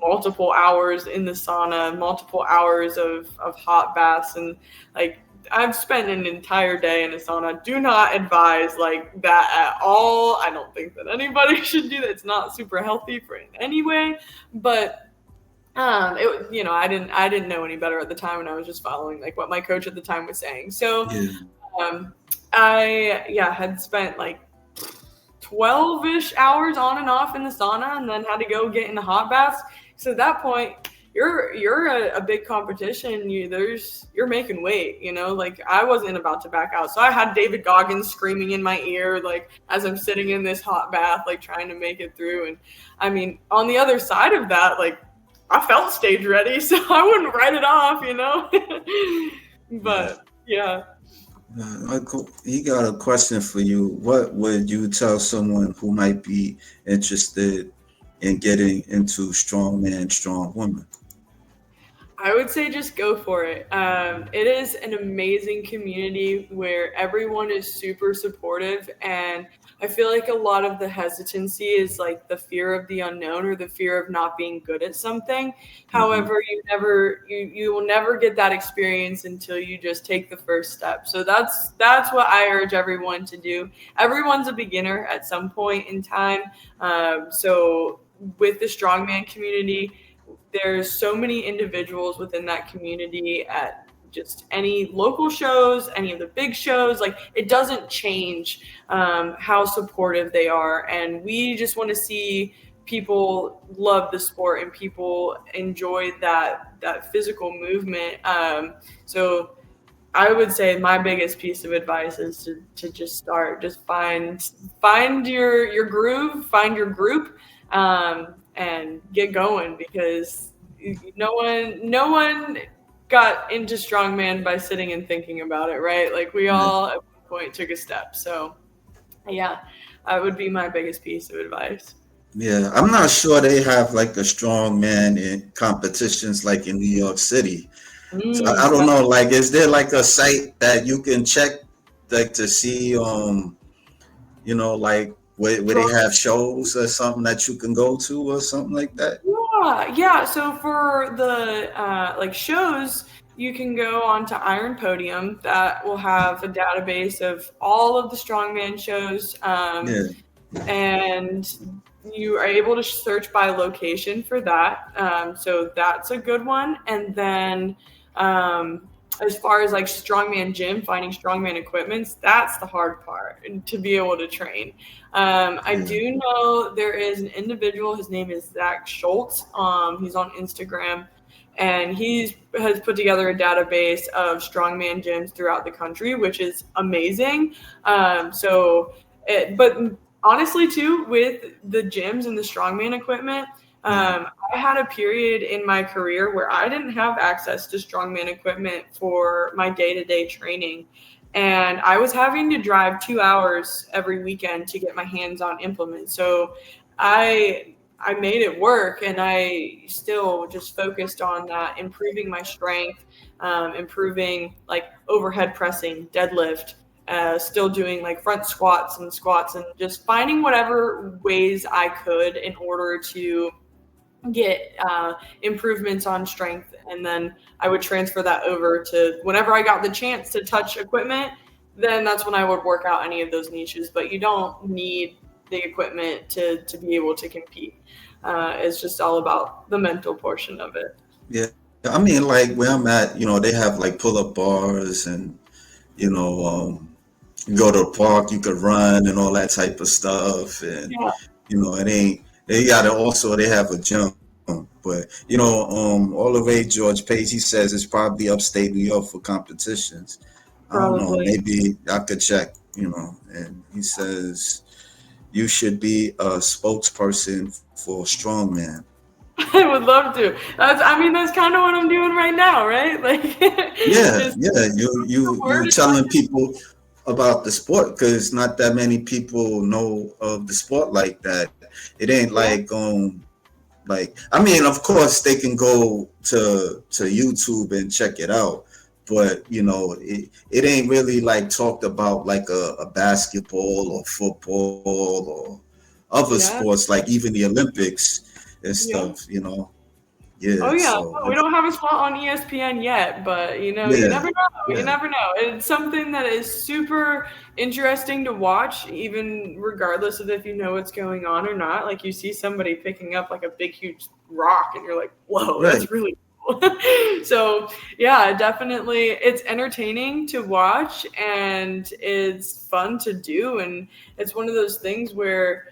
multiple hours in the sauna, multiple hours of hot baths, and like I've spent an entire day in a sauna. Do not advise like that at all. I don't think that anybody should do that. It's not super healthy for in any way, but I didn't know any better at the time, and I was just following like what my coach at the time was saying. So Yeah. um, I had spent like 12-ish hours on and off in the sauna, and then had to go get in the hot baths. So at that point, you're a big competition. You're making weight, like I wasn't about to back out. So I had David Goggins screaming in my ear, like as I'm sitting in this hot bath, like trying to make it through. And I mean, on the other side of that, like I felt stage ready, so I wouldn't write it off, Yeah. But yeah. He got a question for you. What would you tell someone who might be interested in getting into strong man, strong woman? I would say just go for it. It is an amazing community where everyone is super supportive, and I feel like a lot of the hesitancy is like the fear of the unknown or the fear of not being good at something. Hmm. However, you will never get that experience until you just take the first step. So that's what I urge everyone to do. Everyone's a beginner at some point in time. So with the strongman community, there's so many individuals within that community at just any local shows, any of the big shows. Like it doesn't change how supportive they are, and we just want to see people love the sport and people enjoy that physical movement. So I would say my biggest piece of advice is to just start. Just find your groove, find your group, and get going, because no one got into strongman by sitting and thinking about it, right? Like we Yeah. all at one point took a step. So yeah, that would be my biggest piece of advice. Yeah. I'm not sure they have like a strong man in competitions like in New York City. So I don't know. Like, is there like a site that you can check, like to see, like where they have shows or something that you can go to or something like that? Yeah. So for the like shows, you can go onto Iron Podium. That will have a database of all of the strongman shows, Yeah. and you are able to search by location for that. So that's a good one. And then as far as like strongman gym, finding strongman equipments, that's the hard part, and to be able to train. I Yeah. do know there is an individual. His name is Zach Schultz. He's on Instagram, and has put together a database of strongman gyms throughout the country, which is amazing. But honestly, too, with the gyms and the strongman equipment, Yeah. I had a period in my career where I didn't have access to strongman equipment for my day-to-day training. And I was having to drive 2 hours every weekend to get my hands on implements. So I made it work, and I still just focused on that, improving my strength, improving like overhead pressing, deadlift, still doing like front squats, and just finding whatever ways I could in order to get improvements on strength. And then I would transfer that over to whenever I got the chance to touch equipment, then that's when I would work out any of those niches. But you don't need the equipment to be able to compete. It's just all about the mental portion of it. Yeah. I mean, like where I'm at, they have like pull up bars and, you know, you go to the park, you could run and all that type of stuff. And, Yeah, it ain't, they have a gym. But, all the way George Page, he says it's probably upstate New York for competitions. I don't know. probably. Maybe I could check, and he says you should be a spokesperson for Strongman. I would love to. That's kind of what I'm doing right now, right? Like, Yeah, just yeah. the You word is telling people about the sport because not that many people know of the sport like that. It ain't yeah, like I mean, of course they can go to YouTube and check it out, but it ain't really like talked about like a basketball or football or other yeah, sports like even the Olympics and yeah. stuff. Oh Yeah. yeah, So no, we don't have a spot on ESPN yet, but you yeah, never know. You yeah, never know. It's something that is super interesting to watch, even regardless of if you know what's going on or not. Like you see somebody picking up like a big, huge rock, and you're like, "Whoa, right. that's really cool." So yeah, definitely, it's entertaining to watch and it's fun to do, and it's one of those things where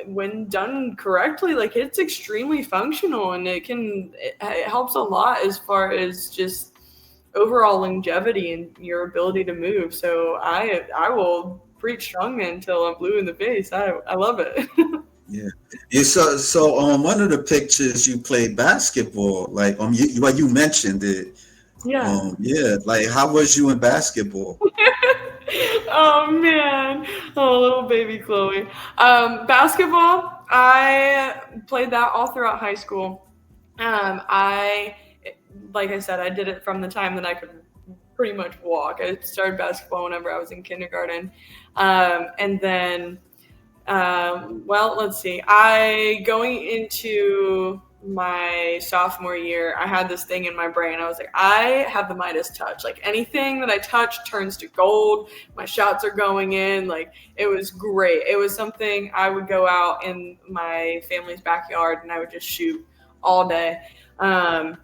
when done correctly, like it's extremely functional and it helps a lot as far as just overall longevity and your ability to move. So I will preach strongman until I'm blue in the face. I love it. Yeah. You so one of the pictures you played basketball, like you mentioned it. Yeah. Yeah, like how was you in basketball? Oh man, oh little baby Chloe. Basketball, I played that all throughout high school. I, like I said, I did it from the time that I could pretty much walk. I started basketball whenever I was in kindergarten, and then well, let's see. I going into my sophomore year, I had this thing in my brain. I was like, I have the Midas touch. Like anything that I touch turns to gold. My shots are going in. Like it was great. It was something I would go out in my family's backyard and I would just shoot all day. Um,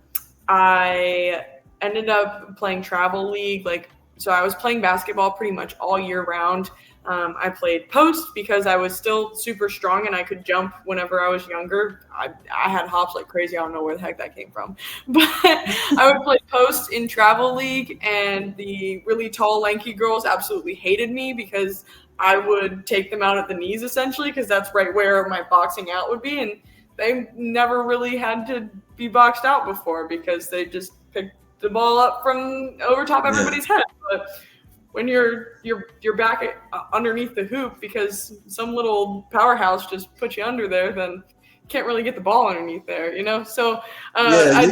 I ended up playing travel league. Like so, I was playing basketball pretty much all year round. I played post because I was still super strong and I could jump whenever I was younger. I had hops like crazy. I don't know where the heck that came from. But I would play post in travel league, and the really tall, lanky girls absolutely hated me because I would take them out at the knees essentially because that's right where my boxing out would be. And they never really had to be boxed out before because they just picked the ball up from over top Yeah, everybody's head. But when you're back underneath the hoop because some little powerhouse just put you under there, then you can't really get the ball underneath there, you know. So yeah, I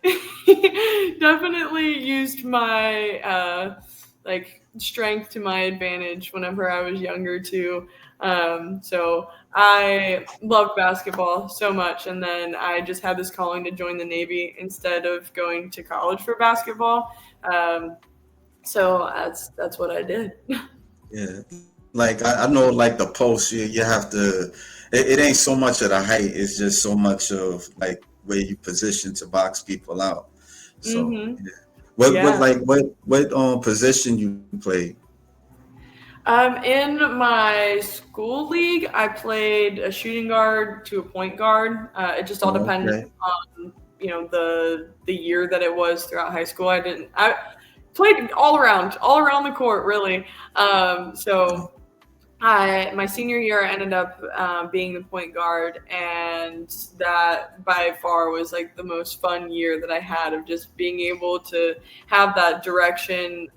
you, definitely used my like strength to my advantage whenever I was younger too. So I loved basketball so much, and then I just had this calling to join the Navy instead of going to college for basketball. So that's what I did. yeah. Like I know, like the post, you have to. It ain't so much of the height; it's just so much of like where you position to box people out. So, Hmm. yeah. Yeah. What position you play? In my school league, I played a shooting guard to a point guard. It just all Oh, depended okay. on the year that it was throughout high school. I played all around the court really. So my senior year I ended up being the point guard, and that by far was like the most fun year that I had of just being able to have that direction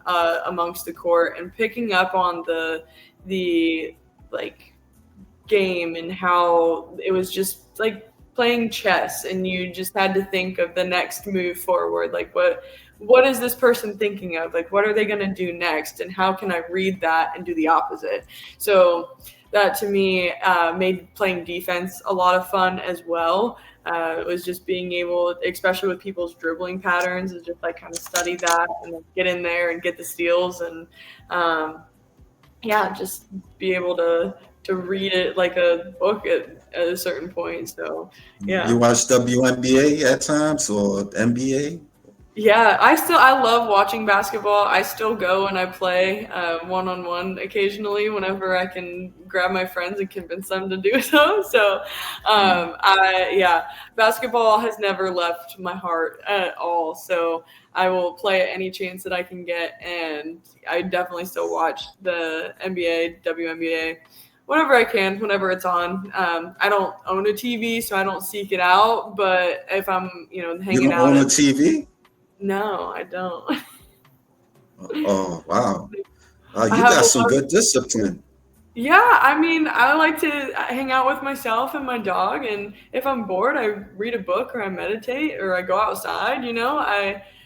amongst the court and picking up on the like game and how it was just like playing chess and you just had to think of the next move forward, like what is this person thinking of, like what are they going to do next and how can I read that and do the opposite. So that to me made playing defense a lot of fun as well. It was just being able, especially with people's dribbling patterns, is just like kind of study that and then get in there and get the steals and um, yeah, just be able to read it like a book at a certain point. So You yeah. watch WNBA at times or NBA? Yeah, I love watching basketball. I still go and I play one on one occasionally whenever I can grab my friends and convince them to do so. So, I yeah, basketball has never left my heart at all. So I will play at any chance that I can get, and I definitely still watch the NBA, WNBA. Whenever I can, whenever it's on. I don't own a TV, so I don't seek it out. But if I'm, You hanging don't out own a at TV? no, I don't. Oh, wow. I You have got a some lot. good discipline. Yeah, I mean, I like to hang out with myself and my dog, and if I'm bored, I read a book or I meditate or I go outside.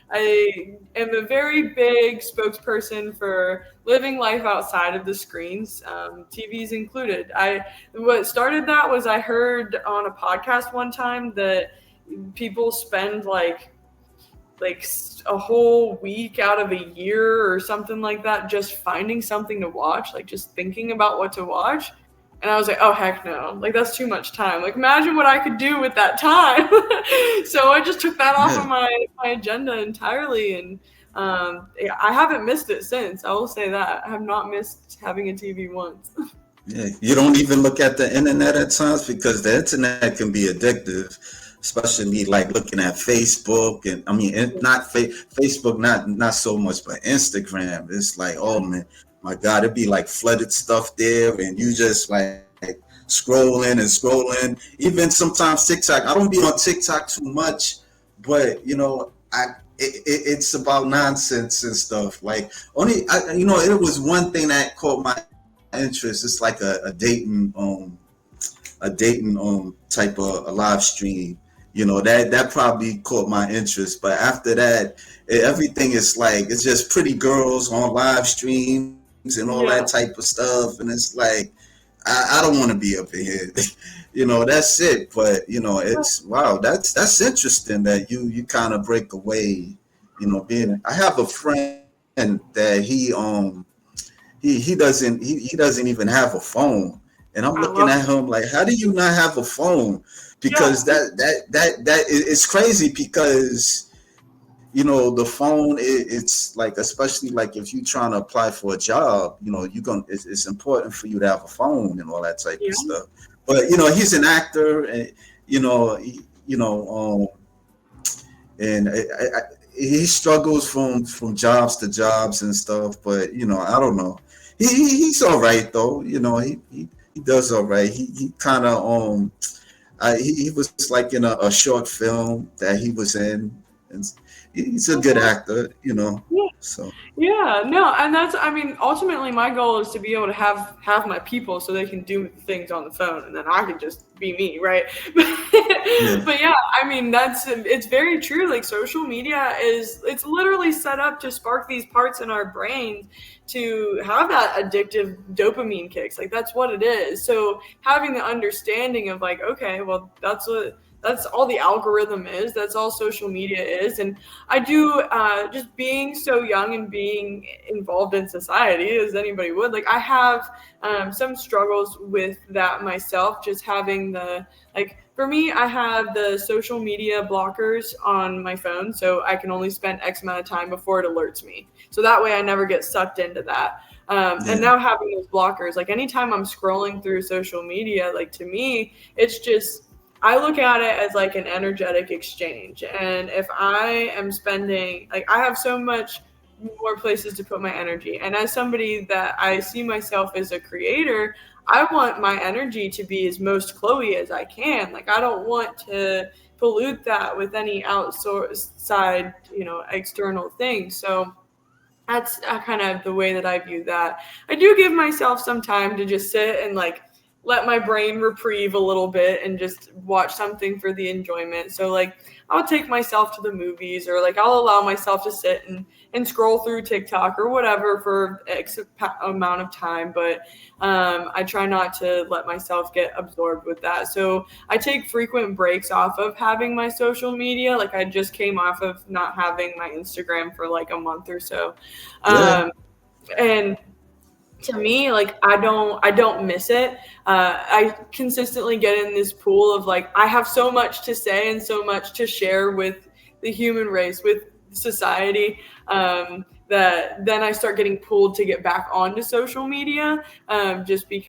I am a very big spokesperson for living life outside of the screens, TVs included. I what started that was I heard on a podcast one time that people spend like a whole week out of a year or something like that just finding something to watch, like just thinking about what to watch. And I was like, oh heck no, like that's too much time. Like imagine what I could do with that time. So I just took that off of Yeah. my agenda entirely, and yeah, I haven't missed it since. I will say that I have not missed having a TV once. Yeah, you don't even look at the internet at times because the internet can be addictive, especially like looking at Facebook and I mean not Facebook, not so much, but Instagram. It's like, oh man, my God, it'd be like flooded stuff there, and you just like scrolling and scrolling. Even sometimes TikTok. I don't be on TikTok too much, but it's about nonsense and stuff. Like it was one thing that caught my interest. It's like a dating type of a live stream. That probably caught my interest. But after that, everything is like it's just pretty girls on live streams and all Yeah. that type of stuff. And it's like I don't want to be up in here. That's it. But it's wow. That's interesting that you kind of break away. Being I have a friend that he doesn't even have a phone, and I'm I looking love at him like, how do you not have a phone? Yeah. Because it's crazy because the phone it's like, especially like if you're trying to apply for a job, it's important for you to have a phone and all that type of Yeah. stuff. But he's an actor, and you know he, and he struggles from jobs to jobs and stuff. But I don't know. He's all right though. He does all right. He kind of he was like in a short film that he was in, and he's a good actor. Yeah. So Yeah, no, and I mean, ultimately my goal is to be able to have my people so they can do things on the phone and then I can just be me, right? yeah, But yeah, I mean, it's very true. Like social media it's literally set up to spark these parts in our brains to have that addictive dopamine kicks. Like that's what it is. So having the understanding of like, okay, well, that's all the algorithm is. That's all social media is. And I do just being so young and being involved in society as anybody would. Like I have some struggles with that myself. Just having for me, I have the social media blockers on my phone, so I can only spend X amount of time before it alerts me. So that way, I never get sucked into that. And yeah, now having those blockers, like anytime I'm scrolling through social media, like to me, it's just I look at it as like an energetic exchange. And if I am spending, like, I have so much more places to put my energy. And as somebody that I see myself as a creator, I want my energy to be as most Chloe as I can. Like, I don't want to pollute that with any outside, external things. So, that's kind of the way that I view that. I do give myself some time to just sit and like let my brain reprieve a little bit and just watch something for the enjoyment. So like I'll take myself to the movies or like I'll allow myself to sit and scroll through TikTok or whatever for X amount of time. But I try not to let myself get absorbed with that. So I take frequent breaks off of having my social media. Like I just came off of not having my Instagram for like a month or so. yeah, And to me, like I don't miss it. I consistently get in this pool of like I have so much to say and so much to share with the human race, with society, that then I start getting pulled to get back onto social media, just because